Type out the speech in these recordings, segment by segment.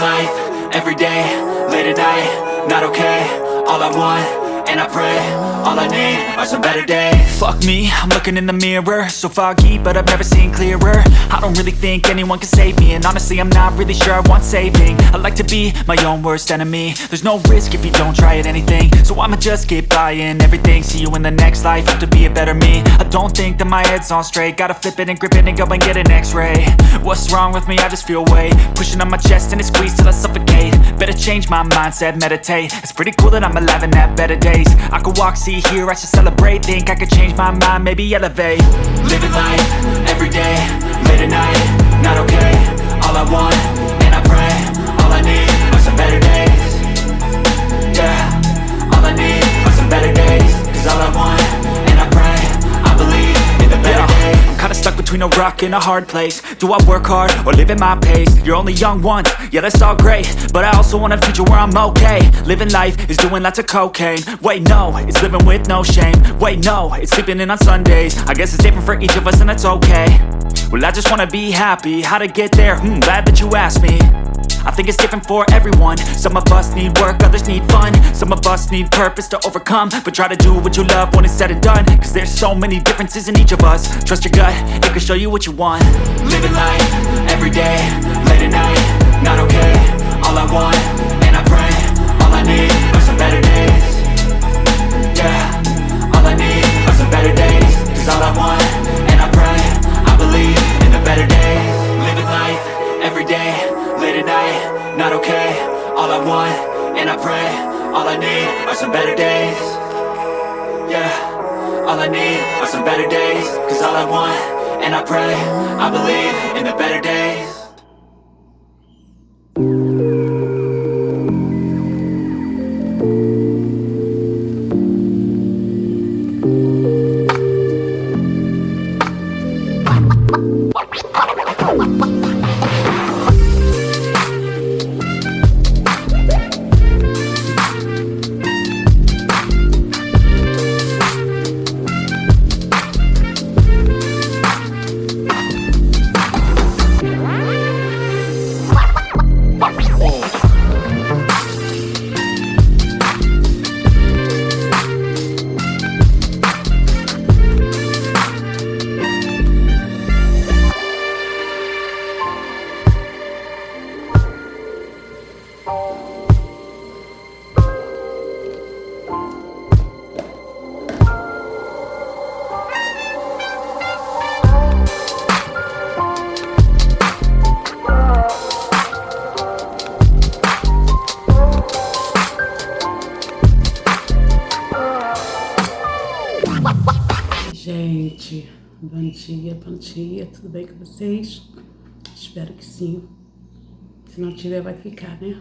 life, every day, late at night, not okay. All I want, and I pray, all I need are some better days. Fuck me, I'm looking in the mirror, so foggy, but I've never seen clearer. I don't really think anyone can save me, and honestly I'm not really sure I want saving. I like to be my own worst enemy. There's no risk if you don't try at anything, so I'ma just keep buying everything. See you in the next life, have to be a better me. I don't think that my head's on straight, gotta flip it and grip it and go and get an x-ray. What's wrong with me? I just feel weight pushing on my chest and it squeezes till I suffocate. Better change my mindset, meditate. It's pretty cool that I'm alive and have better days. I could walk, see, hear, I should celebrate. Think I could change my mind, maybe elevate. Living life, every day, late at night, not okay. All I want, and I pray, all I need are some better days. Yeah, all I need are some better days. Cause all I want, and I pray, I believe in the better days. I'm kinda stuck between a rock and a hard place. Do I work hard or live at my pace? You're only young once, yeah that's all great, but I also want a future where I'm okay. Living life is doing lots of cocaine. Wait no, it's living with no shame. Wait no, it's sleeping in on Sundays. I guess it's different for each of us and that's okay. Well I just wanna be happy, how to get there? Glad that you asked me. I think it's different for everyone. Some of us need work, others need fun. Some of us need purpose to overcome. But try to do what you love when it's said and done. Cause there's so many differences in each of us. Trust your gut, it can show you what you want. Living life, every day, late at night, not okay. All I want, and I pray, all I need are some better days. Yeah, all I need are some better days. Cause all I want, and I pray, I believe in the better days. Living life, every day, late at night, not okay. All I want, and I pray, all I need are some better days. Yeah, all I need are some better days. Cause all I want, and I pray, I believe in the better days. Gente, bom dia, tudo bem com vocês? Espero que sim. Se não tiver, vai ficar, né?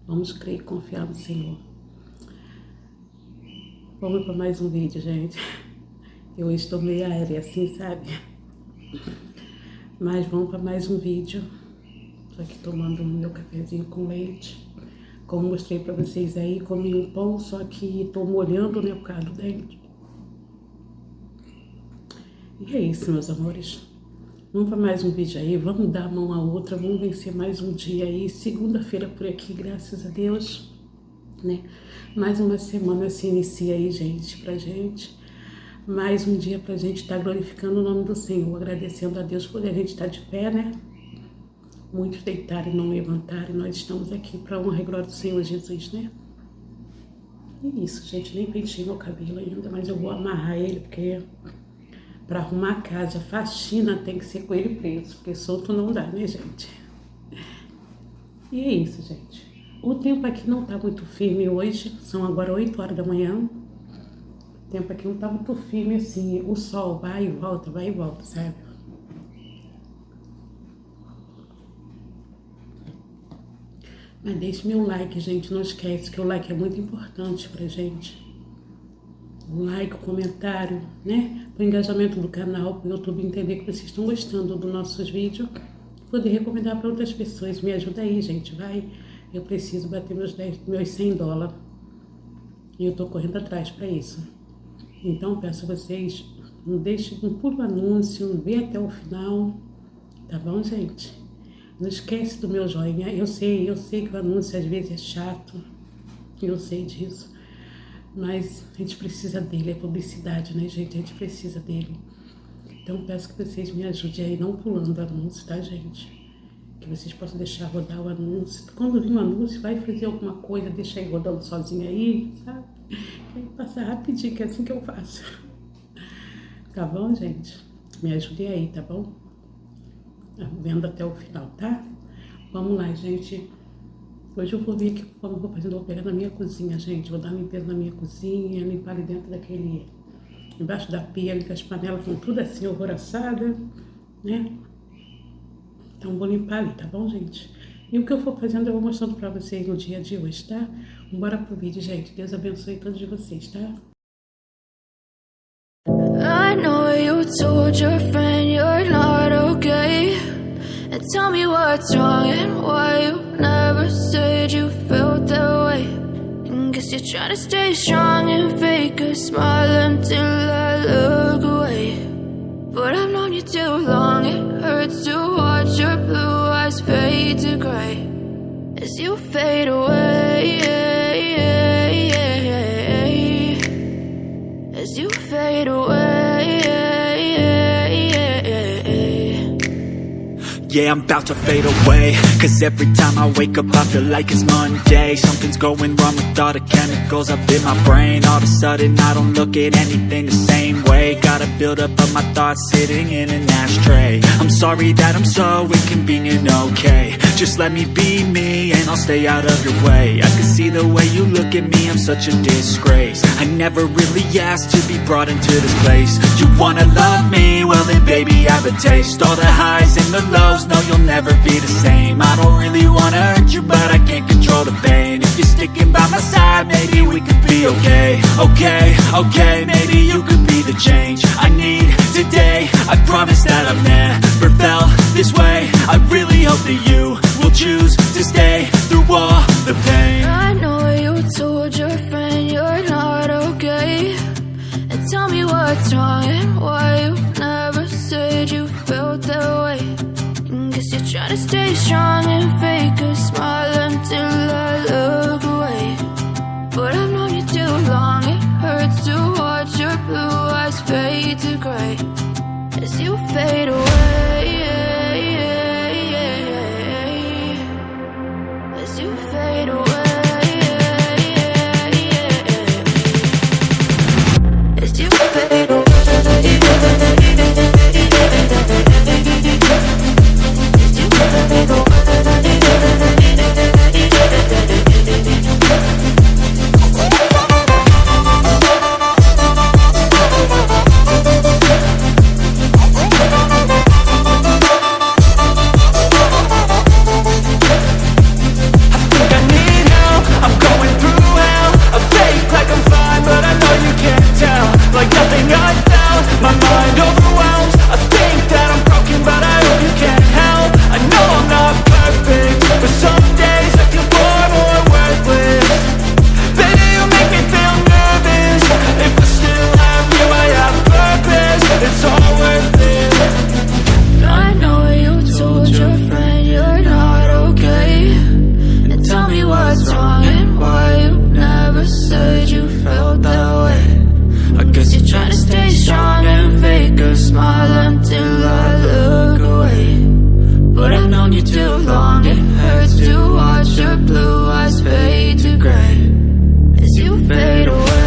Vamos crer e confiar no Senhor. Vamos para mais um vídeo, gente. Eu estou meio aérea assim, sabe? Mas vamos para mais um vídeo. Tô aqui tomando meu cafezinho com leite. Como mostrei para vocês aí, comi um pão, só que tô molhando, né, por causa do dente. E é isso, meus amores. Vamos para mais um vídeo aí, vamos dar a mão à outra, vamos vencer mais um dia aí. Segunda-feira por aqui, graças a Deus, né? Mais uma semana se inicia aí, gente, pra gente. Mais um dia pra gente estar glorificando o nome do Senhor, agradecendo a Deus por a gente estar de pé, né? Muitos deitaram e não levantaram, nós estamos aqui pra honra e glória do Senhor Jesus, né? E isso, gente, nem pentei meu cabelo ainda, mas eu vou amarrar ele, porque para arrumar a casa, a faxina tem que ser com ele preso, porque solto não dá, né, gente? E é isso, gente. O tempo aqui não tá muito firme hoje, são agora 8 horas da manhã. O tempo aqui não tá muito firme, assim, o sol vai e volta, sabe? Mas deixe meu like, gente, não esquece que o like é muito importante pra gente. O like, o comentário, né? O engajamento do canal, para o YouTube entender que vocês estão gostando dos nossos vídeos. Poder recomendar para outras pessoas. Me ajuda aí, gente, vai. Eu preciso bater meus $100. E eu tô correndo atrás para isso. Então, peço a vocês, não deixem um puro anúncio, vê até o final. Tá bom, gente? Não esquece do meu joinha. Eu sei que o anúncio às vezes é chato. Eu sei disso. Mas a gente precisa dele, é publicidade, né, gente? A gente precisa dele. Então peço que vocês me ajudem aí, não pulando o anúncio, tá, gente? Que vocês possam deixar rodar o anúncio. Quando vir um anúncio, vai fazer alguma coisa, deixa aí rodando sozinho aí, sabe? Aí passa rapidinho, que é assim que eu faço. Tá bom, gente? Me ajudem aí, tá bom? Vendo até o final, tá? Vamos lá, gente. Hoje eu vou vir aqui, como eu vou fazendo, vou pegar na minha cozinha, gente. Vou dar uma limpeza na minha cozinha, limpar ali dentro daquele... Embaixo da pia, ali, que as panelas estão tudo assim, alvoroçadas, né? Então vou limpar ali, tá bom, gente? E o que eu for fazendo eu vou mostrando pra vocês no dia de hoje, tá? Bora pro vídeo, gente. Deus abençoe todos de vocês, tá? I know you told your friend you're not okay. And tell me what's wrong and why you never said you felt that way. And guess you're trying to stay strong and fake a smile until I look away. But I've known you too long, it hurts to watch your blue eyes fade to gray as you fade away. As you fade away. Yeah, I'm about to fade away, cause every time I wake up I feel like it's Monday. Something's going wrong with all the chemicals up in my brain. All of a sudden I don't look at anything the same way. Got a buildup of my thoughts sitting in an ashtray. I'm sorry that I'm so inconvenient, okay. Just let me be me and I'll stay out of your way. I can see the way you look at me, I'm such a disgrace. I never really asked to be brought into this place. You wanna love me? Well then baby I have a taste. All the highs and the lows, no you'll never be the same. I don't really wanna hurt you but I can't control the pain. If you're sticking by my side maybe we could be okay. Okay, maybe you could be the change I need today. I promise that I've never felt this way. I really hope that you will choose to stay through all the pain. I know you told your friend you're not okay. And tell me what's wrong and why you never said you felt that way. And guess you're trying to stay strong and fake a smile until I look away. But I've known you too long, it hurts to watch your blue eyes fade to gray as you fade away. As you fade away. As you fade away. As you fade away.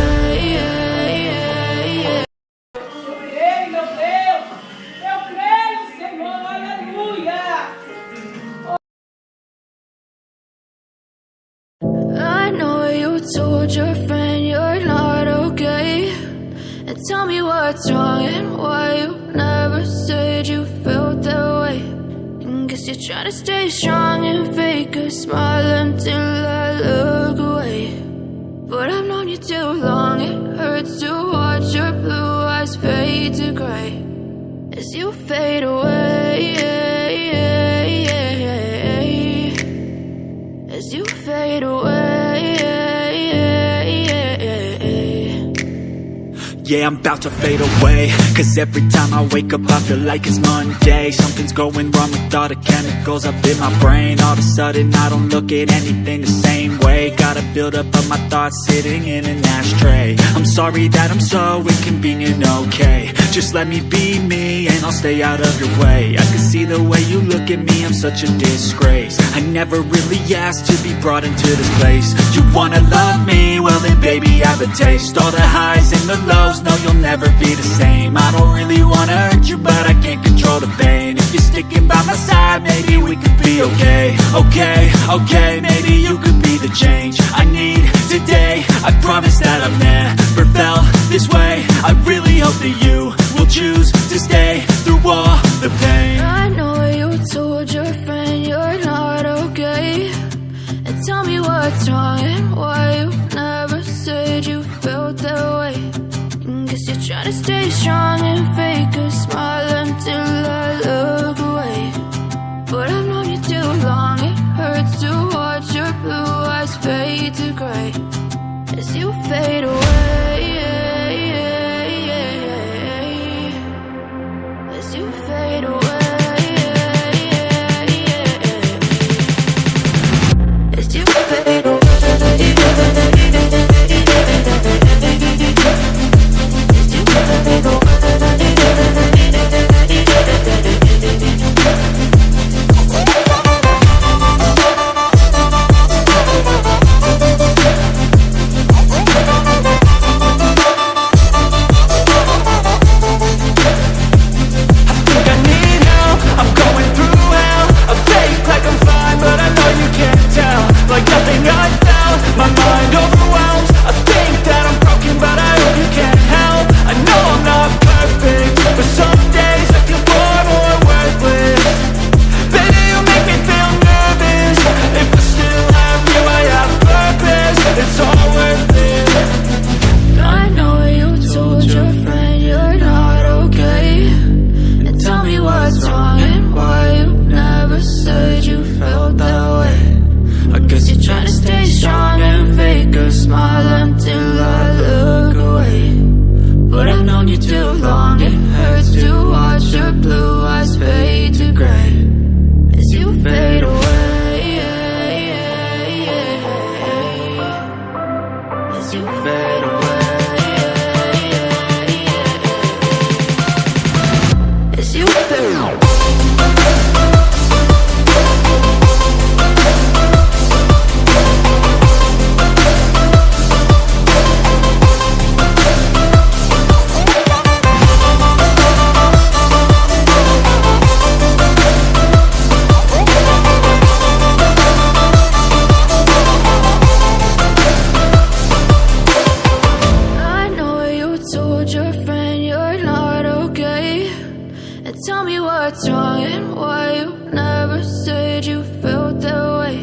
Told your friend you're not okay. And tell me what's wrong and why you never said you felt that way. And guess you're trying to stay strong and fake a smile until I look away. But I've known you too long, it hurts to watch your blue eyes fade to gray as you fade away. As you fade away. Yeah, I'm about to fade away, cause every time I wake up I feel like it's Monday. Something's going wrong with all the chemicals up in my brain. All of a sudden I don't look at anything the same way. Gotta build up of my thoughts sitting in an ashtray. I'm sorry that I'm so inconvenient, okay. Just let me be me and I'll stay out of your way. I can see the way you look at me, I'm such a disgrace. I never really asked to be brought into this place. You wanna love me? Well then baby I have a taste. All the highs and the lows, no you'll never be the same. I don't really wanna hurt you but I can't control the pain. If you're sticking by my side, maybe we could be okay. Okay, maybe you could be the change I need today. I promise that I've never felt this way. I really hope that you will choose to stay through all the pain. I know you told your friend you're not okay, and tell me what's wrong and why you never said you felt that way. And guess you're trying to stay strong and fake a smile until I look away. But I've known you too long, it hurts to watch your blue eyes fade to gray as you fade away. As you fade away. As you fade away. Like nothing I felt, my mind overwhelms. I think that I'm broken, but I hope you can't help. I know I'm not perfect, but some days I feel far more worthless. Baby, you make me feel nervous. If I still have you, I have purpose. It's all worth it. I know you told your friend you're not okay, and tell me what's wrong and why you never said you felt that way. I guess you're trying to stay strong and fake a smile until I look away. But I've known you too long, it hurts to watch your blue eyes fade to gray as you fade away. As you fade away. As you fade away. Tell me what's wrong and why you never said you felt that way.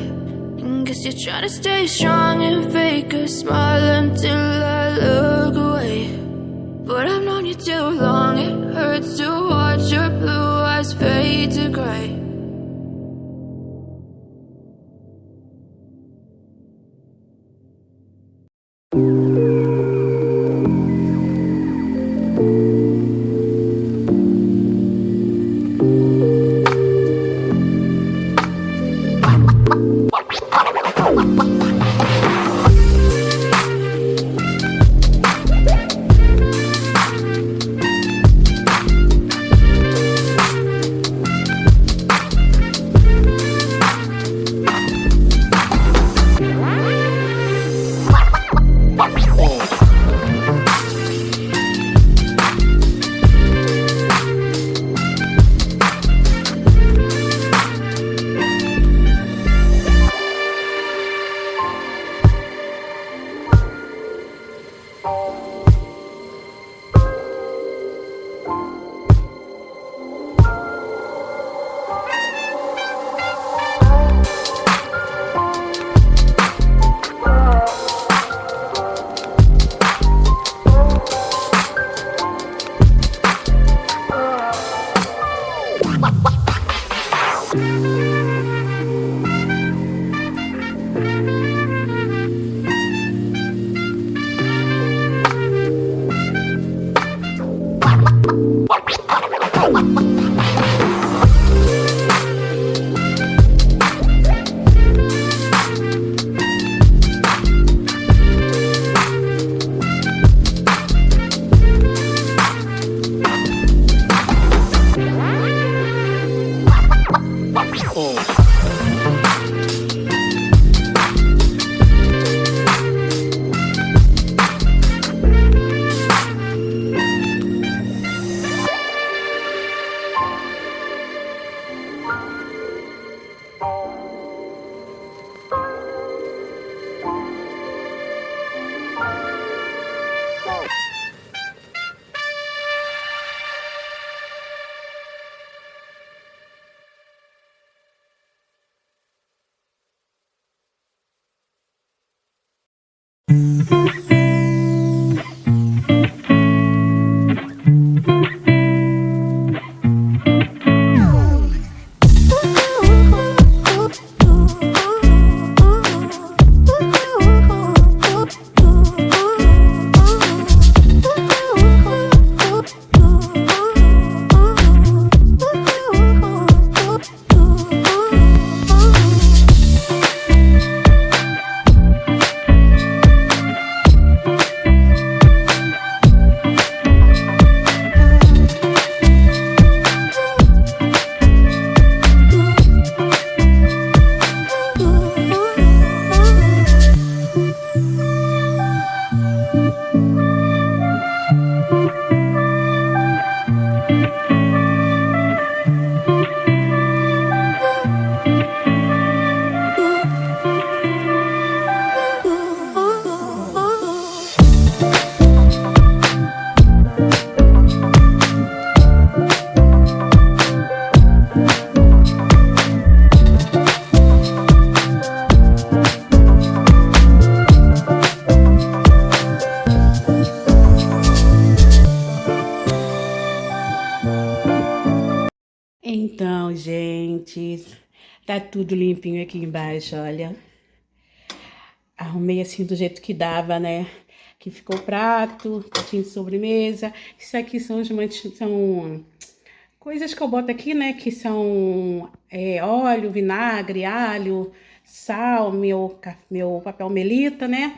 And guess you're trying to stay strong and fake a smile until I look away. But I've known you too long, it hurts to watch your blue eyes fade to gray. Então, gente, tá tudo limpinho aqui embaixo, olha. Arrumei assim do jeito que dava, né? Aqui ficou o prato, pratinho de sobremesa. Isso aqui são são coisas que eu boto aqui, né? Que são óleo, vinagre, alho, sal, meu papel melita, né?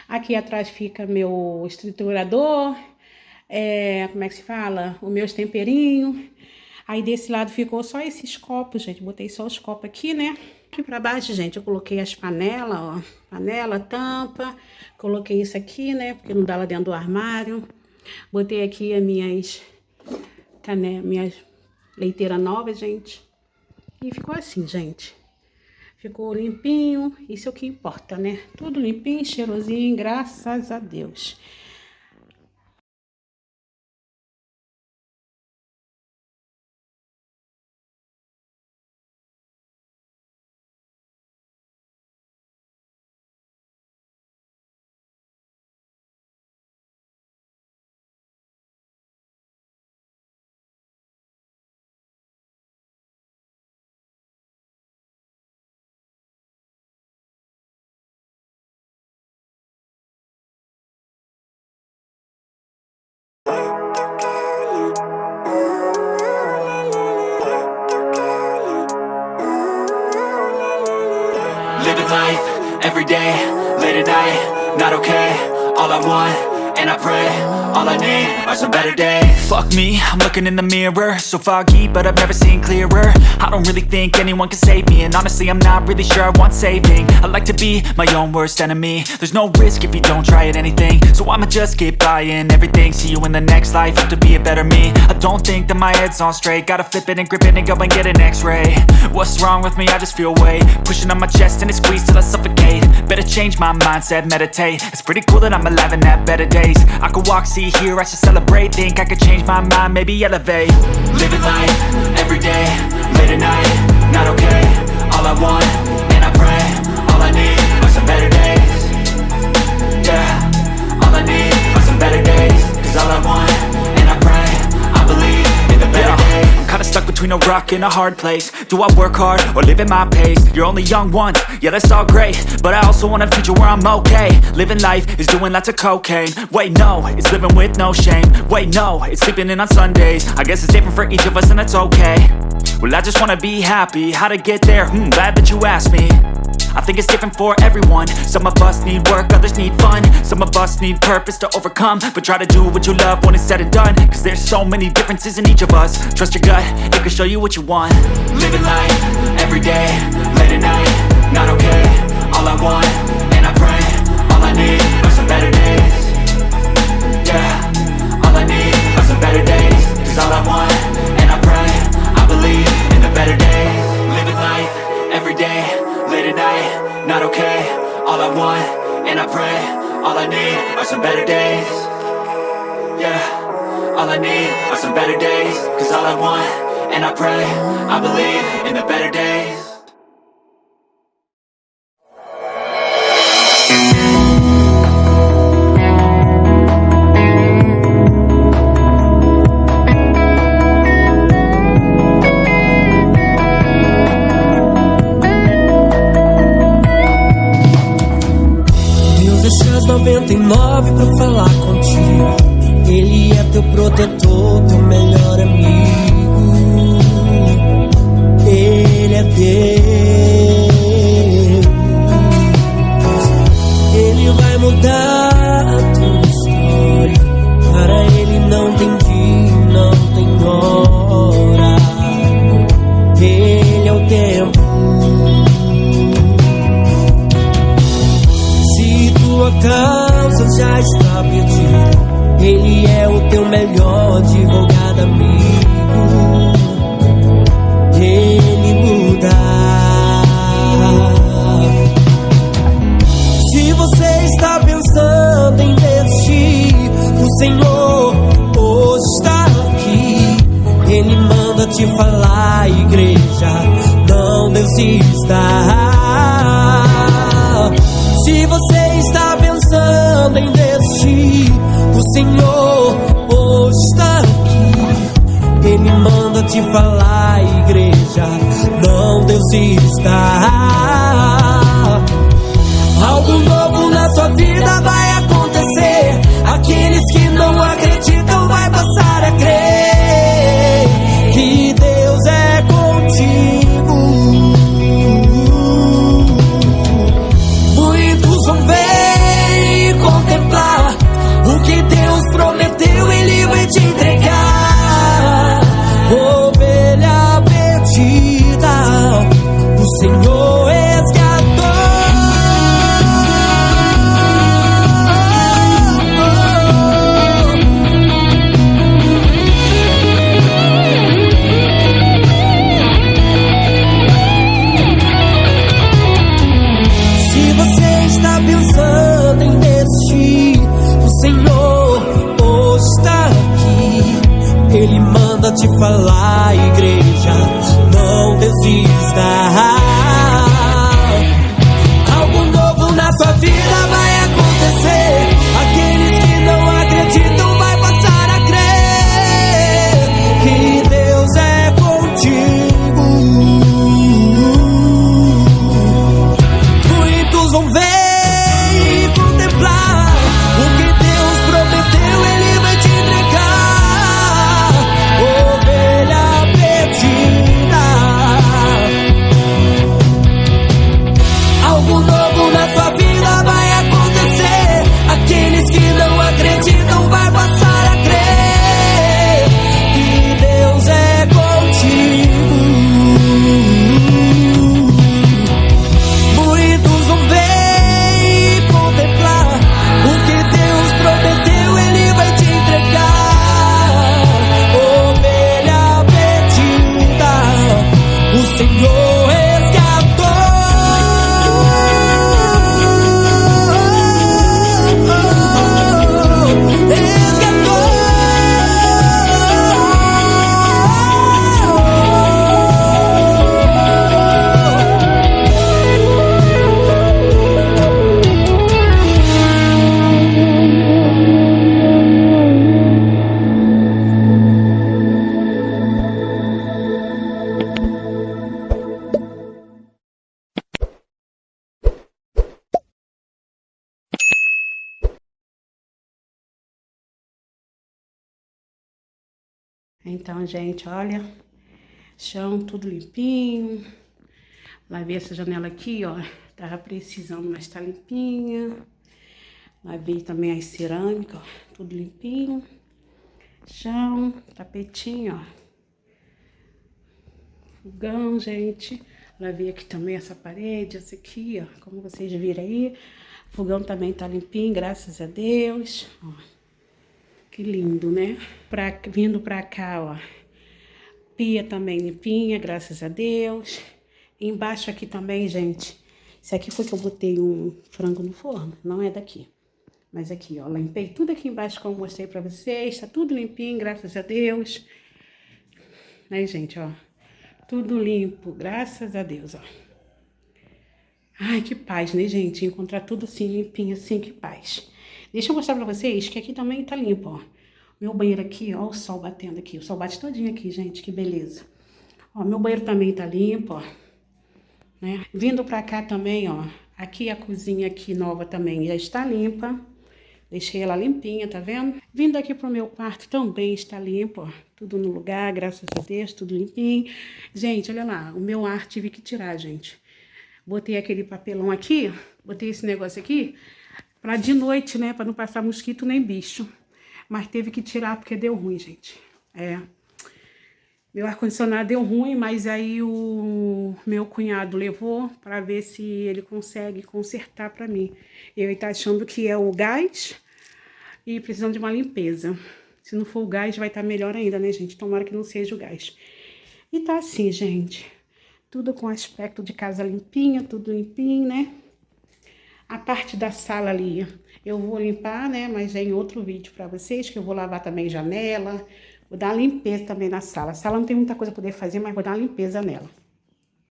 Aqui atrás fica meu triturador, como é que se fala? Os meus temperinhos. Aí desse lado ficou só esses copos, gente. Botei só os copos aqui, né? Aqui pra baixo, gente, eu coloquei as panelas, ó. Panela, tampa. Coloquei isso aqui, né? Porque não dá lá dentro do armário. Botei aqui as minhas leiteiras novas, gente. E ficou assim, gente. Ficou limpinho. Isso é o que importa, né? Tudo limpinho, cheirosinho, graças a Deus. Living life, everyday, late at night, not okay. All I want, and I pray, all I need are some better days. Fuck me, I'm looking in the mirror, so foggy, but I've never seen clearer. I don't really think anyone can save me, and honestly I'm not really sure I want saving. I like to be my own worst enemy. There's no risk if you don't try at anything, so I'ma just keep buying everything. See you in the next life, have to be a better me. I don't think that my head's on straight, gotta flip it and grip it and go and get an x-ray. What's wrong with me? I just feel weight pushing on my chest and it squeezes till I suffocate. Better change my mindset, meditate. It's pretty cool that I'm alive and have better days. I could walk, see, hear, I should celebrate. Think I could change my mind, maybe elevate. Living life, everyday, late at night, not okay. All I want, and I pray, all I need are some better days. Yeah, all I need are some better days. Cause all I want, and I pray, I believe in the better days. I'm kinda stuck between a rock and a hard place. Do I work hard or live at my pace? You're only young once, yeah that's all great, but I also want a future where I'm okay. Living life is doing lots of cocaine. Wait no, it's living with no shame. Wait no, it's sleeping in on Sundays. I guess it's different for each of us and that's okay. Well I just wanna be happy, how to get there? Glad that you asked me. I think it's different for everyone. Some of us need work, others need fun. Some of us need purpose to overcome. But try to do what you love when it's said and done. Cause there's so many differences in each of us. Trust your gut, it can show you what you want. Living life, everyday, late at night, not okay. All I want, and I pray, all I need are some better days. Yeah, all I need are some better days. Cause all I want, and I pray, I believe in the better days. Living life, everyday, late at night, not okay. All I want, and I pray, all I need are some better days. Yeah, all I need are some better days. Cause all I want, and I pray, I believe in the better days. 99 pra falar contigo. Ele é teu protetor, teu melhor amigo. Ele é Deus. Ele vai mudar a tua história. Para ele não tem dia, não tem hora. Ele é o tempo. Se tua causa já está perdida, ele é o teu melhor advogado amigo. Ele muda. Se você está pensando em desistir, o Senhor hoje está aqui. Ele manda te falar, igreja, não desista. Se você está pensando em desistir, o Senhor hoje está aqui. Ele manda te falar, igreja, não desista. Algo novo na sua vida vai acontecer. Aqueles que não acreditam vai passar a crer que Deus é contigo. Muitos vão ver e contemplar o que Deus prometeu, Ele vai te entregar. Ovelha perdida, o Senhor resgatou. Se você está pensando em desistir, o Senhor hoje está aqui. Ele manda te falar, igreja, não desista. Algo novo na sua vida vai acontecer. Aqueles que não acreditam vai passar a crer que Deus é contigo. Muitos vão ver e contemplar o que Deus prometeu, Ele vai te entregar. Ovelha perdida. Algo novo na sua vida vai acontecer. Aqueles que não acreditam vai passar a crer que Deus é contigo. Muitos vão ver e contemplar o que Deus prometeu, Ele vai te entregar. Ovelha perdida, o Senhor resgatou. Então, gente, olha, chão tudo limpinho. Lavei essa janela aqui, ó, tava precisando, mas tá limpinha. Lavei também as cerâmicas, ó, tudo limpinho. Chão, tapetinho, ó. Fogão, gente. Lavei aqui também essa parede, essa aqui, ó, como vocês viram aí. O fogão também tá limpinho, graças a Deus, ó. Que lindo, né? Vindo pra cá, ó. Pia também limpinha, graças a Deus. E embaixo aqui também, gente. Esse aqui foi que eu botei um frango no forno. Não é daqui. Mas aqui, ó. Limpei tudo aqui embaixo, como eu mostrei pra vocês. Tá tudo limpinho, graças a Deus. Aí, gente, ó. Tudo limpo, graças a Deus, ó. Ai, que paz, né, gente? Encontrar tudo assim, limpinho, assim, que paz. Deixa eu mostrar pra vocês que aqui também tá limpo, ó. Meu banheiro aqui, ó, o sol batendo aqui. O sol bate todinho aqui, gente, que beleza. Ó, meu banheiro também tá limpo, ó. Né? Vindo pra cá também, ó. Aqui a cozinha aqui nova também já está limpa. Deixei ela limpinha, tá vendo? Vindo aqui pro meu quarto também está limpo, ó. Tudo no lugar, graças a Deus, tudo limpinho. Gente, olha lá, o meu ar tive que tirar, gente. Botei aquele papelão aqui, botei esse negócio aqui, pra de noite, né, pra não passar mosquito nem bicho. Mas teve que tirar porque deu ruim, gente. Meu ar-condicionado deu ruim, mas aí o meu cunhado levou para ver se ele consegue consertar para mim. Ele tá achando que é o gás e precisando de uma limpeza. Se não for o gás, vai estar melhor ainda, né, gente? Tomara que não seja o gás. E tá assim, gente. Tudo com aspecto de casa limpinha, tudo limpinho, né? A parte da sala ali, eu vou limpar, né? Mas é em outro vídeo pra vocês, que eu vou lavar também janela. Vou dar uma limpeza também na sala. A sala não tem muita coisa pra poder fazer, mas vou dar uma limpeza nela.